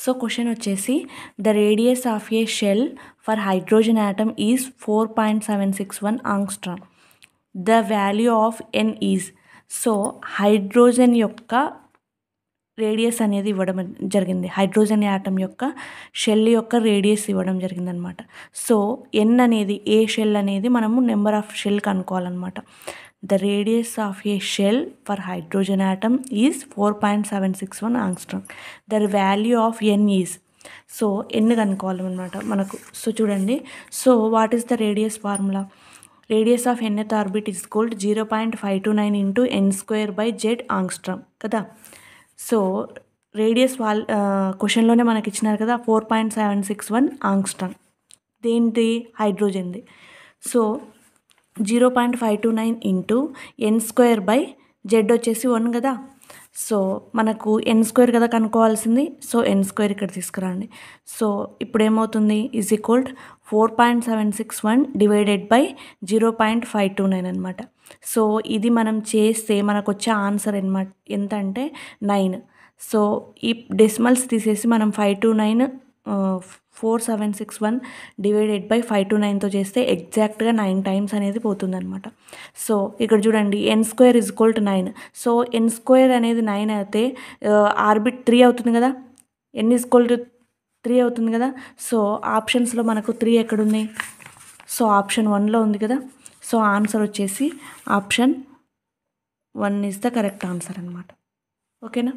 So question వచ్చేసి the radius of a shell for hydrogen atom is 4.761 angstrom. The value of n is. So hydrogen యొక్క radius అనేది ఇవ్వడం జరిగింది. Hydrogen atom యొక్క shell యొక్క radius ఇవ్వడం జరిగిందనమాట. సో ఎన్ అనేది ఏ షెల్ అనేది మనము నెంబర్ ఆఫ్ షెల్ కనుక్కోవాలన్నమాట. The radius of a shell for hydrogen atom is 4.761 angstrom. The value of n is. So n కనుక్కోవాలన్నమాట మనకు. సో చూడండి, so what is the radius formula? Radius of nth orbit is equal to 0.529 into n² z angstrom కదా. So radius క్వశ్చన్లోనే మనకి ఇచ్చినారు కదా 4.761 angstrom. దేంటి? హైడ్రోజన్ది. So 0.529 into n² వచ్చేసి 1 కదా. So మనకు n² కదా కనుక్కోవాల్సింది. సో n² ఇక్కడ తీసుకురండి. సో ఇప్పుడు ఏమవుతుంది? ఈజ్ ఈక్వల్ 4.761 డివైడెడ్ బై 0.529 అనమాట. సో ఇది మనం చేస్తే మనకు వచ్చే ఆన్సర్ అనమాట ఎంత అంటే 9. సో ఈ డెసిమల్స్ తీసేసి మనం 529 4761 డివైడెడ్ బై 529తో చేస్తే ఎగ్జాక్ట్గా 9 టైమ్స్ అనేది పోతుందన్నమాట. సో ఇక్కడ చూడండి n² is equal to 9. So n² అనేది 9 అయితే ఆర్బిట్ 3 అవుతుంది కదా. n ఈజ్ ఈక్వల్ టు 3 అవుతుంది కదా. సో ఆప్షన్స్లో మనకు 3 ఎక్కడుంది? సో ఆప్షన్ 1లో ఉంది కదా. సో ఆన్సర్ వచ్చేసి option 1 is the correct answer అనమాట. ఓకేనా?